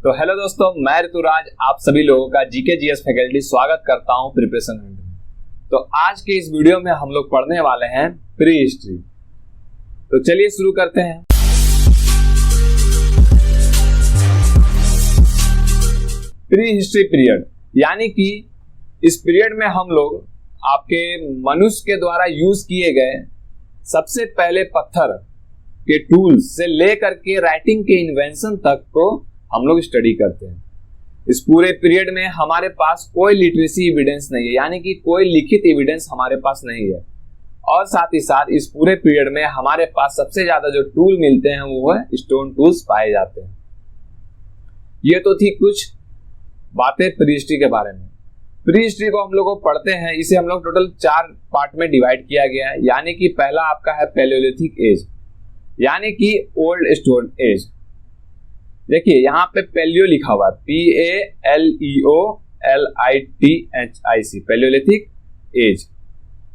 तो हेलो दोस्तों, मैं ऋतुराज आप सभी लोगों का जीके जीएस फैकल्टी स्वागत करता हूं प्रिपरेशन हंट में। तो आज के इस वीडियो में हम लोग पढ़ने वाले हैं प्री हिस्ट्री। तो चलिए शुरू करते हैं। प्री हिस्ट्री पीरियड यानी कि इस पीरियड में हम लोग आपके मनुष्य के द्वारा यूज किए गए सबसे पहले पत्थर के टूल्स से लेकर के राइटिंग के इन्वेंशन तक को हम लोग स्टडी करते हैं। इस पूरे पीरियड में हमारे पास कोई लिटरेसी एविडेंस नहीं है, यानी कि कोई लिखित एविडेंस हमारे पास नहीं है। और साथ ही साथ इस पूरे पीरियड में हमारे पास सबसे ज्यादा जो टूल मिलते हैं वो है स्टोन टूल्स पाए जाते हैं। ये तो थी कुछ बातें प्री हिस्ट्री के बारे में। प्री हिस्ट्री को हम लोग पढ़ते हैं, इसे हम लोग टोटल 4 पार्ट में डिवाइड किया गया है। यानी कि पहला आपका है पैलियोलिथिक एज, यानी कि ओल्ड स्टोन एज। देखिए यहाँ पे पैलियो लिखा हुआ है, PALEOLITHIC, पैलियोलिथिक एज।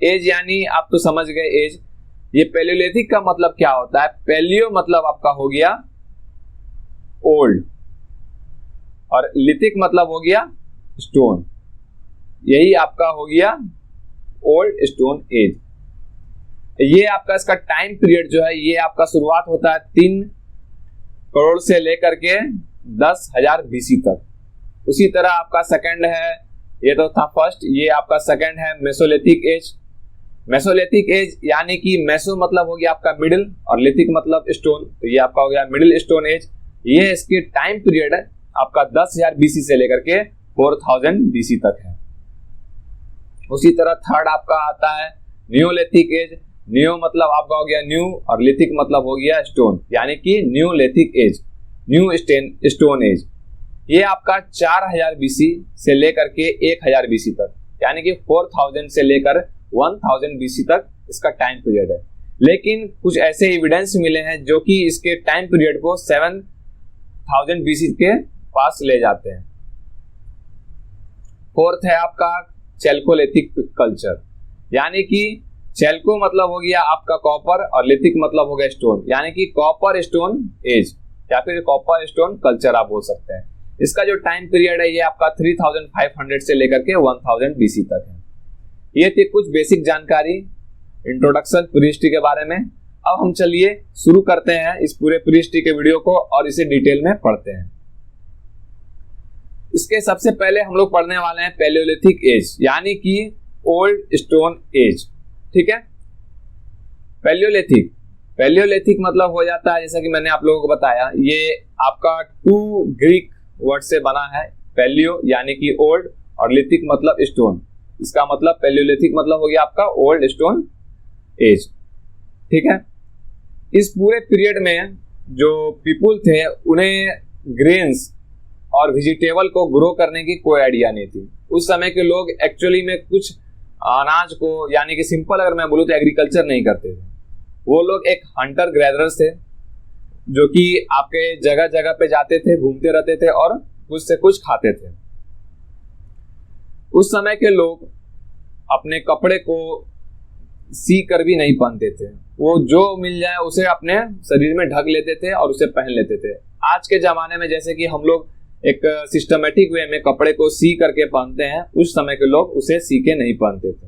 एज यानी आप तो समझ गए एज। ये पैलियोलिथिक का मतलब क्या होता है? पैलियो मतलब आपका हो गया ओल्ड और लिथिक मतलब हो गया स्टोन। यही आपका हो गया ओल्ड स्टोन एज। ये आपका इसका टाइम पीरियड जो है ये आपका शुरुआत होता है 3 करोड़ से लेकर के 10,000 BC तक। उसी तरह आपका सेकंड है, ये तो था फर्स्ट, ये आपका सेकंड है मेसोलिथिक एज। मेसोलिथिक एज यानी कि मेसो मतलब हो गया आपका मिडिल और लिथिक मतलब स्टोन, तो ये आपका हो गया मिडिल स्टोन एज। ये इसके टाइम पीरियड है आपका 10,000 BC से लेकर के 4000 BC तक है। उसी तरह थर्ड आपका आता है न्यूलिथिक एज। न्यू मतलब आपका हो गया न्यू और लिथिक मतलब हो गया स्टोन, यानी कि neolithic age, new stone age. ये आपका 4000 BC से लेकर के 1000 BC तक, यानी कि 4000 से लेकर 1000 BC तक इसका टाइम पीरियड है। लेकिन कुछ ऐसे एविडेंस मिले हैं जो कि इसके टाइम पीरियड को 7000 BC के पास ले जाते हैं। फोर्थ है आपका चैल्कोलिथिक कल्चर, यानी कि चैल्को मतलब हो गया आपका कॉपर और लिथिक मतलब हो गया स्टोन, यानी कि कॉपर स्टोन एज या फिर कॉपर स्टोन कल्चर आप बोल सकते हैं। इसका जो टाइम पीरियड है ये आपका 3500 से लेकर के 1000 BC तक है। ये थी कुछ बेसिक जानकारी इंट्रोडक्शन प्री हिस्ट्री के बारे में। अब हम चलिए शुरू करते हैं इस पूरे प्री हिस्ट्री के वीडियो को और इसे डिटेल में पढ़ते हैं। इसके सबसे पहले हम लोग पढ़ने वाले हैं पैलियोलिथिक एज, यानी कि ओल्ड स्टोन एज। ठीक है, पैलियोलिथिक मतलब हो जाता है, जैसा कि मैंने आप लोगों को बताया, ये आपका 2 ग्रीक वर्ड से बना है। पैलियो यानी कि ओल्ड और लिथिक मतलब स्टोन। इसका मतलब पैलियोलिथिक मतलब हो गया आपका ओल्ड स्टोन एज। ठीक है, इस पूरे पीरियड में जो पीपुल थे उन्हें ग्रेन्स और वेजिटेबल को ग्रो करने की कोई आइडिया नहीं थी। उस समय के लोग एक्चुअली में कुछ अनाज को, यानी कि सिंपल अगर मैं बोलूं तो एग्रीकल्चर नहीं करते थे। वो लोग एक हंटर ग्रेदरर्स थे जो कि आपके जगह जगह पे जाते थे, घूमते रहते थे और कुछ से कुछ खाते थे। उस समय के लोग अपने कपड़े को सी कर भी नहीं पहनते थे, वो जो मिल जाए उसे अपने शरीर में ढक लेते थे और उसे पहन लेते थे। आज के जमाने में जैसे कि हम लोग एक सिस्टमेटिक वे में कपड़े को सी करके पहनते हैं, उस समय के लोग उसे सी के नहीं पहनते थे।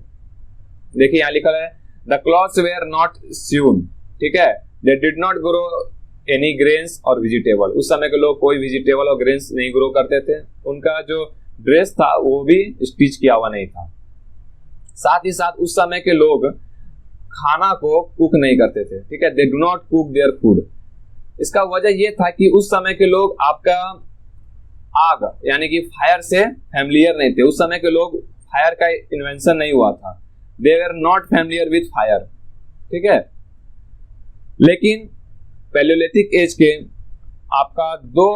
देखिए यहाँ लिखा है the clothes were not sewn. ठीक है, they did not grow any grains और वेजिटेबल। उस समय के लोग कोई वेजिटेबल और ग्रेन्स नहीं ग्रो करते थे। उनका जो ड्रेस था वो भी स्टिच किया हुआ नहीं था। साथ ही साथ उस समय के लोग खाना को कुक नहीं करते थे। ठीक है, they do not cook their food. इसका वजह यह था कि उस समय के लोग आपका आग यानी कि फायर से फैमिलियर नहीं थे। उस समय के लोग फायर का इन्वेंशन नहीं हुआ था। They were not familiar with fire. ठीक है, लेकिन पैलियोलिथिक एज के आपका 2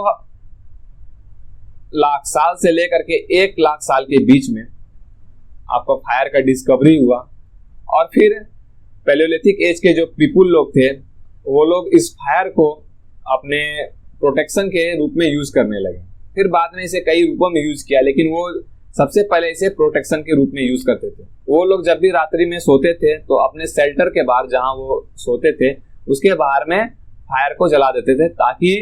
लाख साल से लेकर के 1 लाख साल के बीच में आपका फायर का डिस्कवरी हुआ। और फिर पैलियोलिथिक एज के जो पीपुल लोग थे वो लोग इस फायर को अपने प्रोटेक्शन के रूप में यूज करने लगे। फिर बाद में इसे कई रूपों में यूज किया, लेकिन वो सबसे पहले इसे प्रोटेक्शन के रूप में यूज करते थे। वो लोग जब भी रात्रि में सोते थे तो अपने शेल्टर के बाहर, जहां वो सोते थे उसके बाहर में फायर को जला देते थे ताकि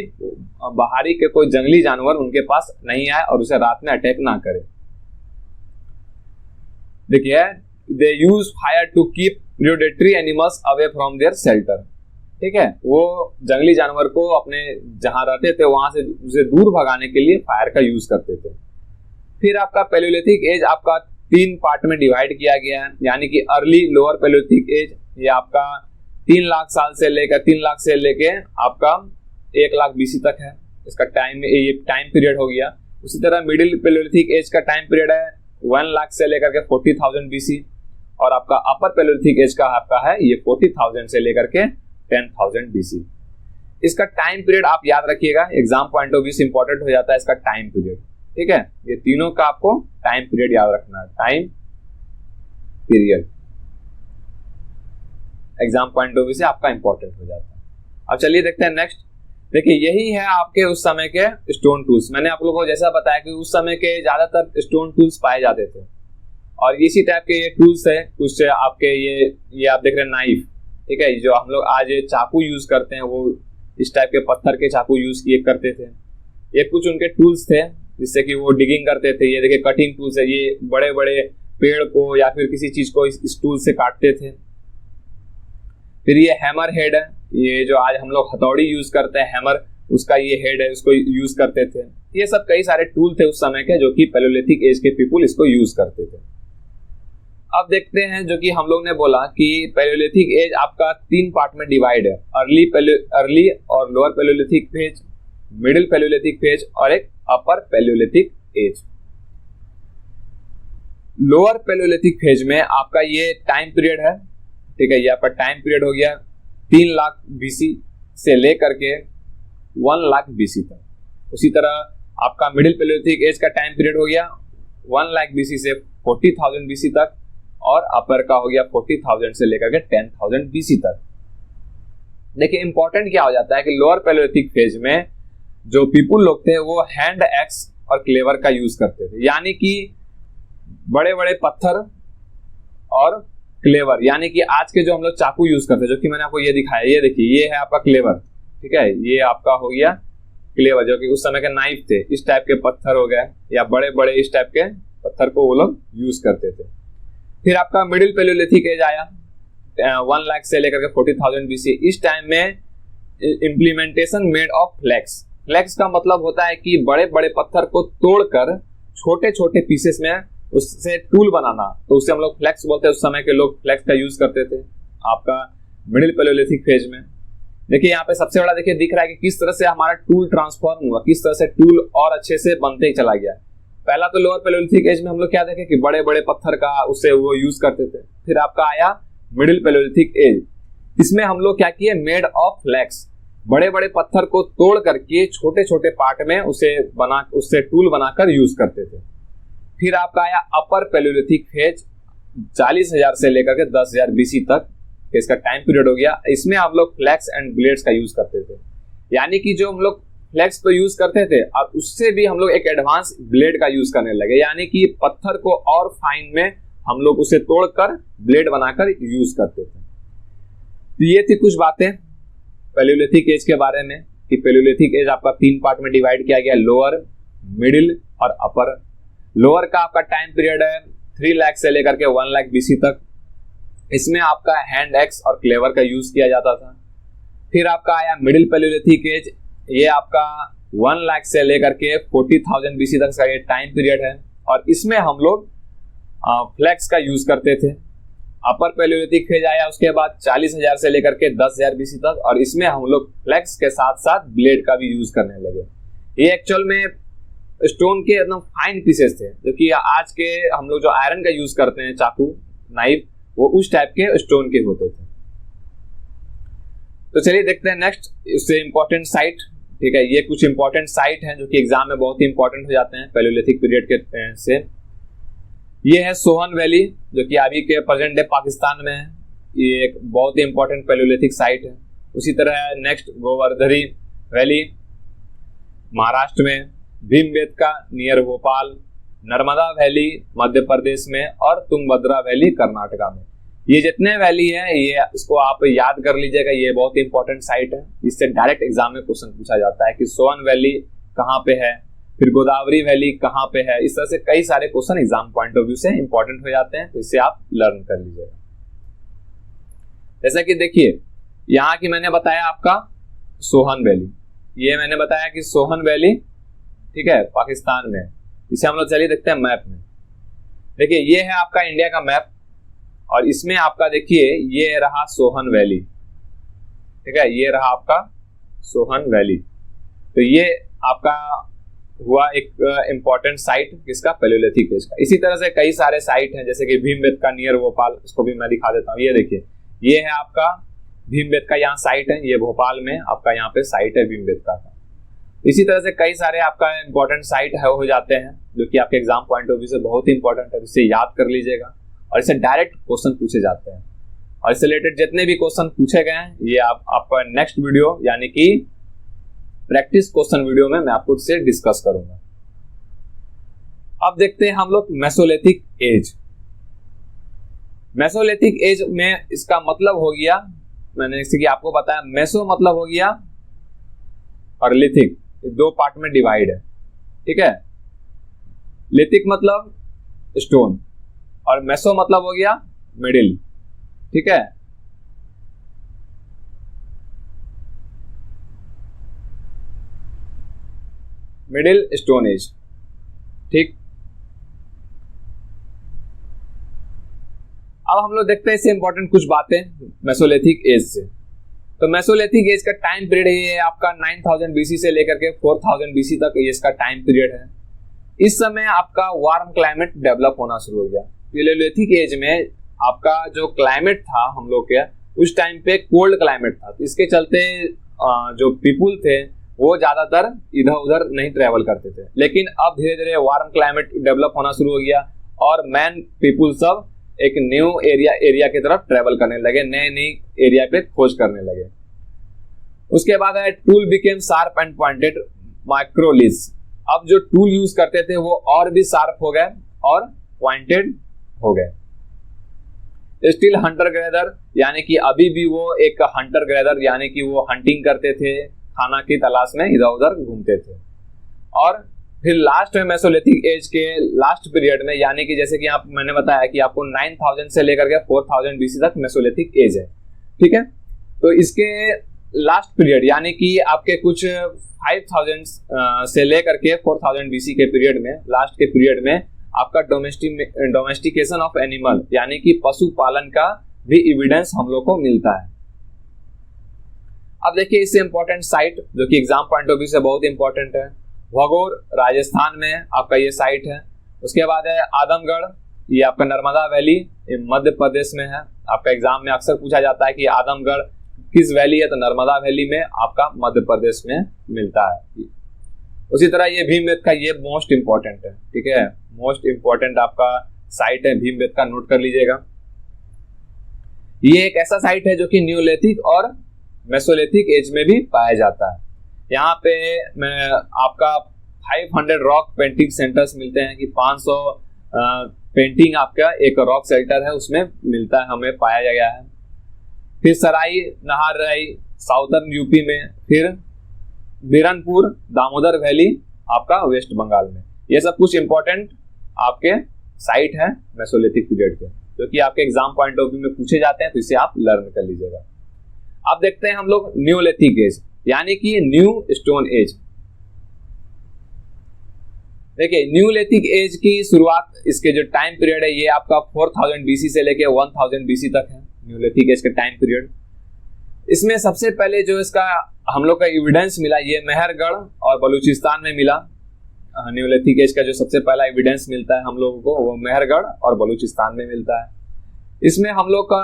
बाहरी के कोई जंगली जानवर उनके पास नहीं आए और उसे रात में अटैक ना करे। देखिए, they use fire to keep predatory animals away from their shelter. ठीक है, वो जंगली जानवर को अपने जहां रहते थे वहां से उसे दूर भगाने के लिए फायर का यूज करते थे। फिर आपका पैलियोलिथिक एज आपका 3 पार्ट में डिवाइड किया गया है, यानी कि अर्ली लोअर पैलियोलिथिक एज, ये आपका 3 लाख साल से लेकर 3 लाख से लेके आपका 1 लाख BC तक है, इसका टाइम, ये टाइम पीरियड हो गया। उसी तरह मिडिल पैलियोलिथिक एज का टाइम पीरियड है 1 लाख से लेकर के 40,000 BC, और आपका अपर पैलियोलिथिक एज का आपका है ये 40,000 से लेकर के 10,000 BC। इसका टाइम पीरियड आप याद रखिएगा, एग्जाम पॉइंट ऑफ व्यू से इंपॉर्टेंट हो जाता है इसका टाइम पीरियड। ठीक है, ये तीनों का आपको टाइम पीरियड याद रखना है, time period exam point of view से आपका इंपॉर्टेंट हो जाता है। अब चलिए देखते हैं नेक्स्ट। देखिए, यही है आपके उस समय के स्टोन टूल्स। मैंने आप लोगों को जैसा बताया कि उस समय के ज्यादातर स्टोन टूल्स पाए जाते थे, और इसी टाइप के ये टूल्स है कुछ आपके, ये आप देख रहे हैं नाइफ। ठीक है, जो हम लोग आज चाकू यूज करते हैं वो इस टाइप के पत्थर के चाकू यूज किए करते थे। ये कुछ उनके टूल्स थे जिससे कि वो डिगिंग करते थे। ये देखिए कटिंग टूल्स है, ये बड़े बड़े पेड़ को या फिर किसी चीज को इस टूल से काटते थे। फिर ये हैमर हेड है, ये जो आज हम लोग हथौड़ी यूज करते हैं हैमर, उसका ये हेड है, उसको यूज करते थे। ये सब कई सारे टूल थे उस समय के जो कि पैलियोलिथिक एज के पीपुल इसको यूज करते थे। अब देखते हैं जो कि हम लोग ने बोला कि पैलियोलिथिक एज आपका 3 पार्ट में डिवाइड है, अर्ली और lower palaeolithic phase, middle palaeolithic phase और एक upper palaeolithic age. Lower palaeolithic phase में आपका ये टाइम पीरियड है। ठीक है, ये आपका टाइम पीरियड हो गया 3 लाख BC से लेकर के 1 लाख BC तक। उसी तरह आपका मिडिल पैलियोलिथिक एज का टाइम पीरियड हो गया 1 लाख BC से 40,000 BC तक, और अपर का हो गया 40,000 से लेकर के 10,000 BC तक। देखिए, इंपॉर्टेंट क्या हो जाता है कि लोअर पैलियोलिथिक फेज में जो पीपुल लोग थे वो हैंड एक्स और क्लेवर का यूज करते थे, यानी कि बड़े बड़े पत्थर और क्लेवर, यानी कि आज के जो हम लोग चाकू यूज करते हैं, जो कि मैंने आपको ये दिखाया, ये देखिए ये है आपका क्लेवर। ठीक है, ये आपका हो गया क्लेवर, जो कि उस समय के नाइफ थे। इस टाइप के पत्थर हो गए या बड़े बड़े इस टाइप के पत्थर को वो लोग यूज करते थे। फिर आपका मिडिल पैलियोलिथिक एज आया 1 लाख से लेकर के 40,000 BC। इस टाइम में implementation made of flakes. Flakes का मतलब होता है कि बड़े बड़े पत्थर को तोड़कर छोटे छोटे पीसेस में उससे टूल बनाना, तो उससे हम लोग फ्लेक्स बोलते हैं। उस समय के लोग फ्लेक्स का यूज करते थे आपका मिडिल पैलियोलिथिक फेज में। देखिए यहाँ पे सबसे बड़ा देखिए दिख रहा है कि किस तरह से हमारा टूल ट्रांसफॉर्म हुआ, किस तरह से टूल और अच्छे से बनते ही चला गया। पहला तो लोअर पैलियोलिथिक एज में हम लोग क्या देखे कि बड़े बड़े पत्थर का उससे वो यूज करते थे। फिर आपका आया मिडिल पैलियोलिथिक एज, इसमें हम लोग क्या किए, मेड ऑफ फ्लेक्स, बड़े बड़े पत्थर को तोड़ करके छोटे छोटे पार्ट में उससे टूल बनाकर यूज करते थे। फिर आपका आया अपर पैलियोलिथिक फेज 40,000 से लेकर के 10,000 BC तक, इसका टाइम पीरियड हो गया। इसमें हम लोग फ्लेक्स एंड ब्लेड्स का यूज करते थे, यानी कि जो हम लोग फ्लेक्स तो यूज करते थे और उससे भी हम लोग एक एडवांस ब्लेड का यूज करने लगे, यानी कि पत्थर को और फाइन में हम लोग उसे तोड़कर ब्लेड बनाकर यूज करते थे। तो ये थी कुछ बातें पैलियोलिथिक एज के बारे में कि पैलियोलिथिक एज आपका 3 पार्ट में डिवाइड किया गया, लोअर, मिडिल और अपर। लोअर का आपका टाइम पीरियड है 3 लाख से लेकर के 1 लाख BC तक। इसमें आपका हैंड एक्स और क्लेवर का यूज किया जाता था। फिर आपका आया मिडिल पैलियोलिथिक एज, ये आपका 1 लाख से लेकर के 40,000 BC तक का ये टाइम पीरियड है, और इसमें हम लोग फ्लेक्स का यूज करते थे। अपर पैलियोलिथिक फेज आया उसके बाद 40,000 से लेकर के 10,000 BC तक, और इसमें हम लोग फ्लेक्स के साथ साथ ब्लेड का भी यूज करने लगे। ये एक्चुअल में स्टोन के एकदम फाइन पीसेस थे, जो कि आज के हम लोग जो आयरन का यूज करते हैं चाकू, नाइफ, वो उस टाइप के स्टोन के होते थे। तो चलिए देखते हैं नेक्स्ट उससे इंपॉर्टेंट साइट। ठीक है, ये कुछ इंपॉर्टेंट साइट हैं जो कि एग्जाम में बहुत ही इंपॉर्टेंट हो जाते हैं पैलियोलिथिक पीरियड के से। ये है सोहन वैली, जो कि अभी के प्रेजेंट डे पाकिस्तान में है। ये एक बहुत ही इंपॉर्टेंट पैलियोलिथिक साइट है। उसी तरह नेक्स्ट गोवर्धनी वैली महाराष्ट्र में, भीमबेटका नियर भोपाल, नर्मदा वैली मध्य प्रदेश में, और तुंगभद्रा वैली कर्नाटका में। ये जितने वैली है ये इसको आप याद कर लीजिएगा, ये बहुत इंपॉर्टेंट साइट है। इससे डायरेक्ट एग्जाम में क्वेश्चन पूछा जाता है कि सोन वैली कहाँ पे है, फिर गोदावरी वैली कहाँ पे है। इस तरह से कई सारे question exam point of view से इंपॉर्टेंट हो जाते हैं, तो इससे आप लर्न कर लीजिएगा। जैसा कि देखिए यहाँ की मैंने बताया आपका सोहन वैली, ये मैंने बताया कि सोहन वैली ठीक है पाकिस्तान में। इसे हम लोग चलिए देखते हैं मैप में। देखिए ये है आपका इंडिया का मैप और इसमें आपका देखिए ये रहा सोहन वैली, ठीक है, ये रहा आपका सोहन वैली। तो ये आपका हुआ एक इंपॉर्टेंट साइट किसका, पैलियोलिथिक एज का। इसी तरह से कई सारे साइट हैं जैसे कि भीमबेटका नियर भोपाल, इसको भी मैं दिखा देता हूँ। ये देखिए ये है आपका भीमबेटका, यहाँ साइट है, ये भोपाल में आपका यहाँ पे साइट है भीमबेटका का। इसी तरह से कई सारे आपका इंपॉर्टेंट साइट है हो जाते हैं जो कि आपके एग्जाम पॉइंट ऑफ व्यू से बहुत इंपॉर्टेंट है, इसे याद कर लीजिएगा। और इससे डायरेक्ट क्वेश्चन पूछे जाते हैं और इससे रिलेटेड जितने भी क्वेश्चन पूछे गए हैं ये आपका नेक्स्ट वीडियो यानी कि प्रैक्टिस क्वेश्चन वीडियो में मैं आपको इससे डिस्कस करूंगा। अब देखते हैं हम लोग मेसोलिथिक एज। मेसोलिथिक एज में इसका मतलब हो गया, मैंने जैसे कि आपको बताया मेसो मतलब हो गया और लिथिक, दो पार्ट में डिवाइड है, ठीक है। लिथिक मतलब स्टोन और मेसो मतलब हो गया मिडिल, ठीक है। मिडिल स्टोन एज, ठीक। अब हम लोग देखते हैं इससे इंपॉर्टेंट कुछ बातें मेसोलिथिक एज से। तो मेसोलिथिक एज का टाइम पीरियड ये आपका 9000 बीसी से लेकर के 4000 बीसी तक ये इसका टाइम पीरियड है। इस समय आपका वार्म क्लाइमेट डेवलप होना शुरू हो गया। पैलियोलिथिक एज में आपका जो क्लाइमेट था हम लोग के उस टाइम पे कोल्ड क्लाइमेट था, तो इसके चलते जो पीपुल थे वो ज्यादातर इधर उधर नहीं ट्रेवल करते थे। लेकिन अब धीरे धीरे वार्म क्लाइमेट डेवलप होना शुरू हो गया और मैन पीपुल सब एक न्यू एरिया की तरफ ट्रेवल करने लगे, नए नए एरिया पे खोज करने लगे। उसके बाद है tool became sharp and pointed microliths. अब जो टूल यूज करते थे वो और भी शार्प हो गए और पॉइंटेड हो गए। स्टिल हंटर गैदर यानी कि अभी भी वो एक हंटर गैदर यानी कि वो हंटिंग करते थे, खाना की तलाश में इधर उधर घूमते थे। और फिर लास्ट में मेसोलिथिक एज के लास्ट पीरियड में यानी कि जैसे कि आप मैंने बताया कि आपको 9000 से लेकर के 4000 बीसी तक मेसोलिथिक एज है, ठीक है। तो इसके लास्ट पीरियड यानी कि आपके कुछ 5000 से लेकर के 4000 बीसी के पीरियड में, लास्ट के पीरियड में आपका डोमेस्टिकेशन ऑफ एनिमल यानी कि पशु पालन का भी एविडेंस हम लोग को मिलता है। अब देखिए इससे इंपॉर्टेंट साइट जो कि एग्जाम पॉइंट ऑफ व्यू से बहुत इंपॉर्टेंट है, भगोर राजस्थान में आपका ये साइट है। उसके बाद है आदमगढ़, ये आपका नर्मदा वैली मध्य प्रदेश में है। आपका एग्जाम में अक्सर पूछा जाता है कि आदमगढ़ किस वैली है, तो नर्मदा वैली में आपका मध्य प्रदेश में मिलता है। उसी तरह ये भीमबेटका, ये मोस्ट इंपॉर्टेंट है, ठीक है, मोस्ट इंपॉर्टेंट आपका साइट है भीमबेटका, नोट कर लीजिएगा। ये एक ऐसा साइट है जो कि न्यूलिथिक और मेसोलिथिक एज में भी पाया जाता है। यहाँ पे मैं आपका 500 रॉक पेंटिंग सेंटर्स मिलते हैं कि 500 पेंटिंग आपका एक रॉक सेल्टर है उसमें मिलता है, हमें पाया गया है। फिर सराई नहाराई साउथर्न यूपी में, फिर बिरनपुर दामोदर वैली आपका वेस्ट बंगाल में। ये सब कुछ इंपॉर्टेंट आपके साइट है मेसोलिथिक पीरियड के जो कि आपके एग्जाम पॉइंट ऑफ व्यू में पूछे जाते हैं, तो इसे आप लर्न कर लीजिएगा। अब देखते हैं हम लोग न्यूलिथिक एज यानी कि न्यू स्टोन एज। देखिए न्यूलिथिक एज की शुरुआत, इसके जो टाइम पीरियड है ये आपका 4000 बीसी से लेके 1000 बीसी तक है न्यूलिथिक एज का टाइम पीरियड। इसमें सबसे पहले जो इसका हम लोग का एविडेंस मिला ये मेहरगढ़ और बलूचिस्तान में मिला। न्यूलिथिक एज का जो सबसे पहला एविडेंस मिलता है हम लोगों को वो मेहरगढ़ और बलूचिस्तान में मिलता है। इसमें हम लोग का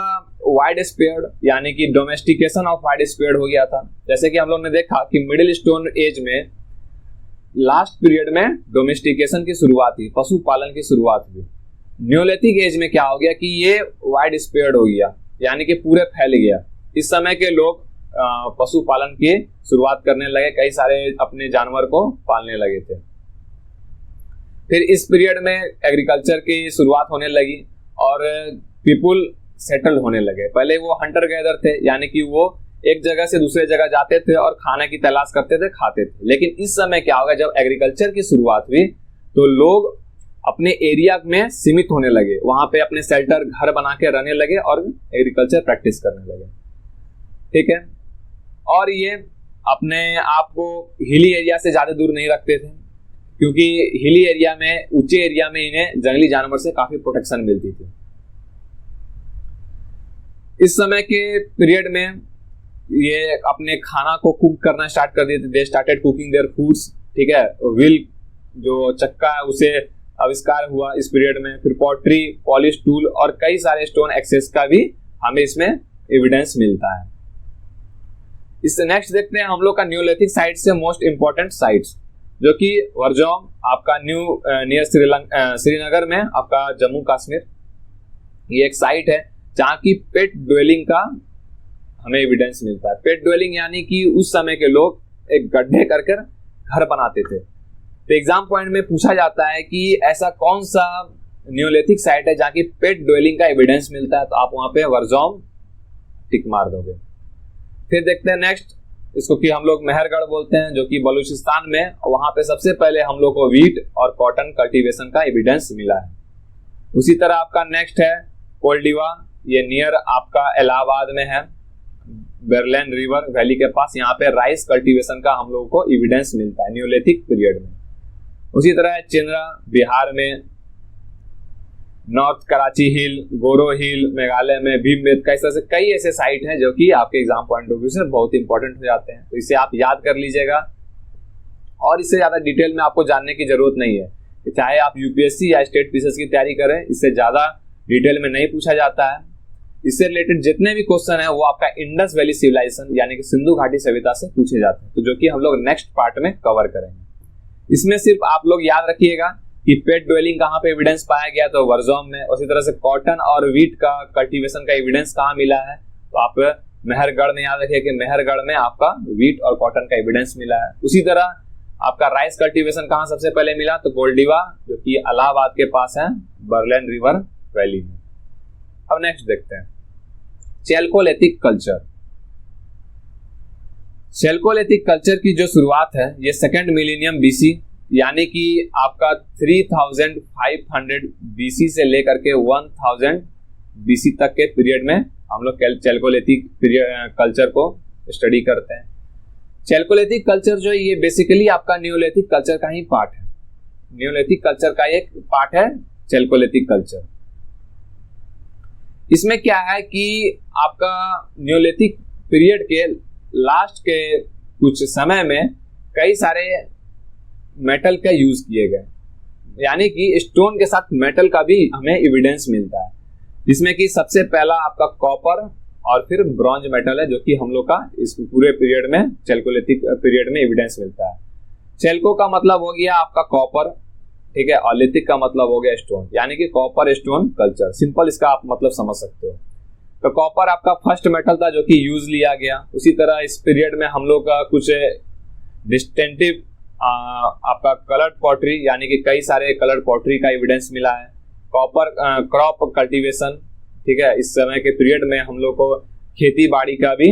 वाइड स्पेयर्ड यानी कि डोमेस्टिकेशन ऑफ वाइड स्पेयर्ड हो गया था। जैसे कि हम लोग ने देखा कि मिडिल स्टोन एज में लास्ट पीरियड में डोमेस्टिकेशन की शुरुआत हुई, पशु पालन की शुरुआत हुई। न्यूलिथिक एज में क्या हो गया कि ये वाइड स्पेयर्ड हो गया यानी कि पूरे फैल गया। इस समय के लोग पशु पालन की शुरुआत करने लगे, कई सारे अपने जानवर को पालने लगे थे। फिर इस पीरियड में एग्रीकल्चर की शुरुआत होने लगी और पीपुल सेटल होने लगे। पहले वो हंटर गैदर थे, यानी कि वो एक जगह से दूसरे जगह जाते थे और खाने की तलाश करते थे, खाते थे। लेकिन इस समय क्या होगा, जब एग्रीकल्चर की शुरुआत हुई तो लोग अपने एरिया में सीमित होने लगे, वहां पे अपने शेल्टर घर बना के रहने लगे और एग्रीकल्चर प्रैक्टिस करने लगे। ठीक है, और ये अपने आप को हिली एरिया से ज्यादा दूर नहीं रखते थे, क्योंकि हिली एरिया में, ऊंचे एरिया में इन्हें जंगली जानवर से काफी प्रोटेक्शन मिलती थी। इस समय के पीरियड में ये अपने खाना को कुक करना स्टार्ट कर दिए थे। They started cooking their foods. ठीक है, व्हील जो चक्का है उसे आविष्कार हुआ इस पीरियड में। फिर पॉटरी, पॉलिश टूल और कई सारे स्टोन एक्सेस का भी हमें इसमें एविडेंस मिलता है। इससे नेक्स्ट देखते हैं हम लोग का न्यूलिथिक साइट से मोस्ट इंपॉर्टेंट साइट्स, जो कि वर्जोम आपका नियर श्रीनगर में, आपका जम्मू कश्मीर, ये एक साइट है जहाँ की पेट ड्वेलिंग का हमें एविडेंस मिलता है। पेट ड्वेलिंग यानी कि उस समय के लोग एक गड्ढे कर कर घर बनाते थे। तो एग्जाम पॉइंट में पूछा जाता है कि ऐसा कौन सा न्यूलिथिक साइट है जहाँ की पेट ड्वेलिंग का एविडेंस मिलता है, तो आप वहां पे वर्जोम टिक मार दोगे। फिर देखते हैं नेक्स्ट, इसको कि हम लोग मेहरगढ़ बोलते हैं, जो कि बलूचिस्तान में, वहां पे सबसे पहले हम लोग को व्हीट और कॉटन कल्टीवेशन का एविडेंस मिला है। उसी तरह आपका नेक्स्ट है कोल्डिवा, ये नियर आपका इलाहाबाद में है, बेरलैंड रिवर वैली के पास। यहाँ पे राइस कल्टीवेशन का हम लोगों को एविडेंस मिलता है न्यूलिथिक पीरियड में। उसी तरह चिंद्रा बिहार में, नॉर्थ कराची हिल, गोरो हिल मेघालय में, भीमबेटका, इस तरह से कई ऐसे साइट हैं जो कि आपके एग्जाम पॉइंट ऑफ व्यू से बहुत इंपॉर्टेंट हो जाते हैं। तो इसे आप याद कर लीजिएगा और इससे ज्यादा डिटेल में आपको जानने की जरूरत नहीं है। चाहे आप यूपीएससी या स्टेट पीसीएस की तैयारी करें, इससे ज्यादा डिटेल में नहीं पूछा जाता है। इससे रिलेटेड जितने भी क्वेश्चन है वो आपका इंडस वैली सिविलाइजेशन यानी कि सिंधु घाटी सभ्यता से पूछे जाते हैं, तो जो कि हम लोग नेक्स्ट पार्ट में कवर करेंगे। इसमें सिर्फ आप लोग याद रखिएगा कि पेट ड्वेलिंग कहाँ पे एविडेंस पाया गया, तो वर्जोम में। उसी तरह से कॉटन और व्हीट का कल्टीवेशन का एविडेंस कहाँ मिला है, तो आप मेहरगढ़ में याद रखिए कि मेहरगढ़ में आपका व्हीट और कॉटन का एविडेंस मिला है। उसी तरह आपका राइस कल्टीवेशन कहाँ सबसे पहले मिला, तो गोल्डिवा, जो कि इलाहाबाद के पास है, बरलैंड रिवर वैली में। अब नेक्स्ट देखते हैं चैल्कोलिथिक कल्चर। चैल्कोलिथिक कल्चर की जो शुरुआत है ये सेकेंड मिलेनियम बीसी यानी कि आपका 3500 बीसी से लेकर के 1000 बीसी तक के पीरियड में हम लोग चैल्कोलिथिक कल्चर को स्टडी करते हैं। चैल्कोलिथिक कल्चर जो है ये बेसिकली आपका न्यूलिथिक कल्चर का ही पार्ट है। न्यूलिथिक कल्चर का एक पार्ट है चैल्कोलिथिक कल्चर। इसमें क्या है कि आपका न्यूलिथिक पीरियड के लास्ट के कुछ समय में कई सारे मेटल का यूज किए गए, यानी कि स्टोन के साथ मेटल का भी हमें एविडेंस मिलता है, जिसमें कि सबसे पहला आपका कॉपर और फिर ब्रॉन्ज मेटल है, जो कि हम लोग का इस पूरे पीरियड में, चैल्कोलिथिक पीरियड में एविडेंस मिलता है। चैल्को का मतलब हो गया आपका कॉपर, ठीक है, और लिथिक का मतलब हो गया स्टोन, यानी कि कॉपर स्टोन कल्चर। सिंपल इसका आप मतलब समझ सकते हो। तो कॉपर आपका फर्स्ट मेटल था जो कि यूज लिया गया। उसी तरह इस पीरियड में हम लोग का कुछ डिस्टिंक्टिव आपका कलर्ड पॉटरी, यानी कि कई सारे कलर्ड पॉटरी का एविडेंस मिला है। कॉपर क्रॉप कल्टीवेशन, ठीक है, इस समय के पीरियड में हम लोग को खेती बाड़ी का भी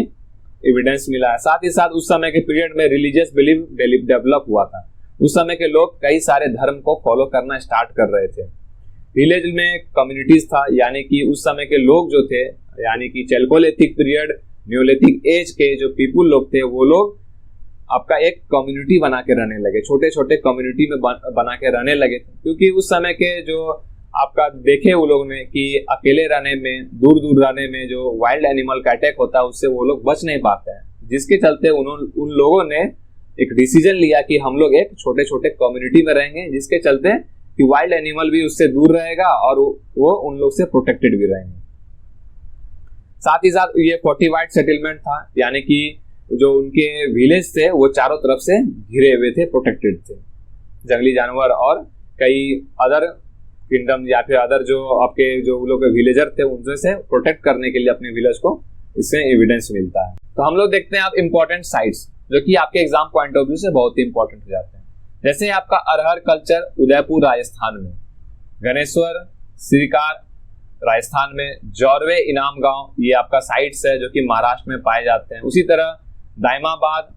एविडेंस मिला है। साथ ही साथ उस समय के पीरियड में रिलीजियस बिलीफ डेवलप हुआ था। उस समय के लोग कई सारे धर्म को फॉलो करना स्टार्ट कर रहे थे। विलेज में कम्युनिटीज था, यानी कि उस समय के लोग जो थे, यानी कि चैल्कोलिथिक पीरियड, न्यूलिथिक एज के जो पीपुल लोग थे, वो लोग आपका एक कम्युनिटी बना के रहने लगे, छोटे छोटे कम्युनिटी में बना के रहने लगे थे। क्योंकि उस समय के जो आपका देखे वो लोग ने कि अकेले रहने में, दूर दूर रहने में जो वाइल्ड एनिमल का अटैक होता है उससे वो लोग बच नहीं पाते हैं, जिसके चलते उन लोगों ने एक डिसीजन लिया कि हम लोग एक छोटे छोटे कम्युनिटी में रहेंगे, जिसके चलते कि वाइल्ड एनिमल भी उससे दूर रहेगा और वो उन लोग से प्रोटेक्टेड भी रहेंगे। साथ ही साथ ये फोर्टिफाइड सेटलमेंट था, यानी कि जो उनके विलेज थे वो चारों तरफ से घिरे हुए थे, प्रोटेक्टेड थे। जंगली जानवर और कई अदर किंगडम या फिर अदर जो आपके जो लोग विलेजर थे उनसे से प्रोटेक्ट करने के लिए अपने विलेज को इससे एविडेंस मिलता है। तो हम लोग देखते हैं आप इंपॉर्टेंट साइट्स जो कि आपके एग्जाम पॉइंट ऑफ व्यू से बहुत ही इंपॉर्टेंट हो जाते हैं। जैसे आपका अरहर कल्चर उदयपुर राजस्थान में, गणेश्वर, श्रीकार राजस्थान में, जोरवे इनाम गांव ये आपका साइट्स है जो कि महाराष्ट्र में पाए जाते हैं। उसी तरह दाइमाबाद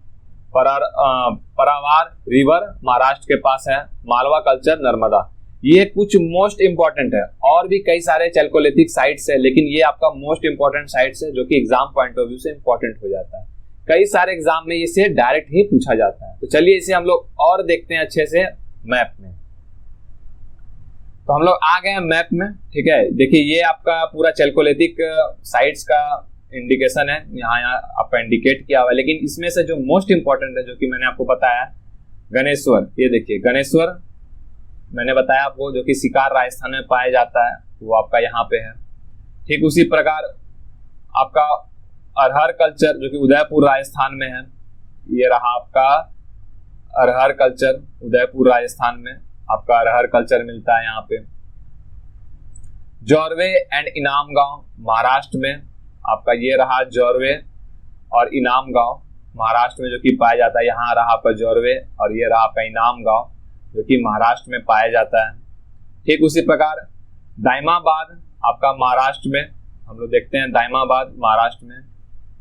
परावार रिवर महाराष्ट्र के पास है, मालवा कल्चर नर्मदा, ये कुछ मोस्ट इंपॉर्टेंट है। और भी कई सारे चैल्कोलिथिक साइट्स है, लेकिन ये आपका मोस्ट इंपॉर्टेंट साइट्स है जो कि एग्जाम पॉइंट ऑफ व्यू से इंपॉर्टेंट हो जाता है। कई सारे एग्जाम में इसे डायरेक्ट ही पूछा जाता है। तो चलिए इसे हम लोग और देखते हैं अच्छे से मैप में। तो हम लोग आ गए हैं मैप में, ठीक है। देखिए ये आपका पूरा चैल्कोलिथिक साइट्स का इंडिकेशन है, यहाँ आपका इंडिकेट किया हुआ है। लेकिन इसमें से जो मोस्ट इंपॉर्टेंट है जो कि मैंने आपको बताया, गणेश्वर, ये देखिए गणेश्वर मैंने बताया आपको, जो कि सिकार राजस्थान में पाया जाता है, वो आपका यहाँ पे है। ठीक उसी प्रकार आपका अरहर कल्चर जो कि उदयपुर राजस्थान में है, ये रहा आपका अरहर कल्चर, उदयपुर राजस्थान में आपका अरहर कल्चर मिलता है यहाँ पे। जोरवे एंड इनाम गांव महाराष्ट्र में आपका ये रहा जोरवे और इनाम गांव महाराष्ट्र में जो कि पाया जाता है, यहाँ रहा आपका जोरवे और ये रहा आपका इनाम गांव जो कि महाराष्ट्र में पाया जाता है। ठीक उसी प्रकार दाइमाबाद आपका महाराष्ट्र में, हम लोग देखते हैं दाइमाबाद महाराष्ट्र में,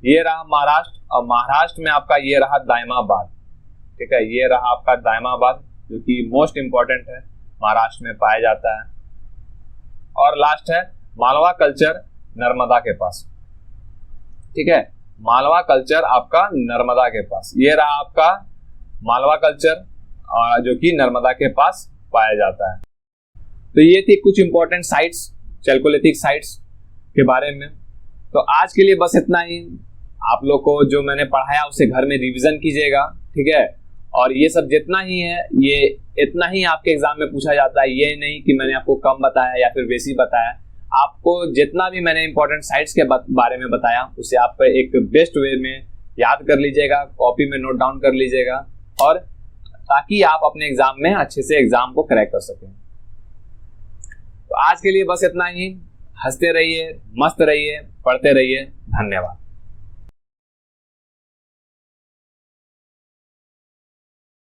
ये रहा महाराष्ट्र, और महाराष्ट्र में आपका ये रहा दाइमाबाद, ठीक है, ये रहा आपका दाइमाबाद जो कि मोस्ट इंपॉर्टेंट है, महाराष्ट्र में पाया जाता है। और लास्ट है मालवा कल्चर नर्मदा के पास, ठीक है, मालवा कल्चर आपका नर्मदा के पास, ये रहा आपका मालवा कल्चर जो कि नर्मदा के पास पाया जाता है। तो ये थी कुछ इंपॉर्टेंट साइट्स, चैल्कोलिथिक साइट्स के बारे में। तो आज के लिए बस इतना ही। आप लोग को जो मैंने पढ़ाया उसे घर में रिवीजन कीजिएगा, ठीक है। और ये सब जितना ही है, ये इतना ही आपके एग्जाम में पूछा जाता है, ये नहीं कि मैंने आपको कम बताया या फिर वैसी बताया। आपको जितना भी मैंने इंपॉर्टेंट साइट्स के बारे में बताया उसे आप एक बेस्ट वे में याद कर लीजिएगा, कॉपी में नोट डाउन कर लीजिएगा, और ताकि आप अपने एग्जाम में अच्छे से एग्जाम को क्रैक कर सकें। तो आज के लिए बस इतना ही। हंसते रहिए, मस्त रहिए, पढ़ते रहिए। धन्यवाद।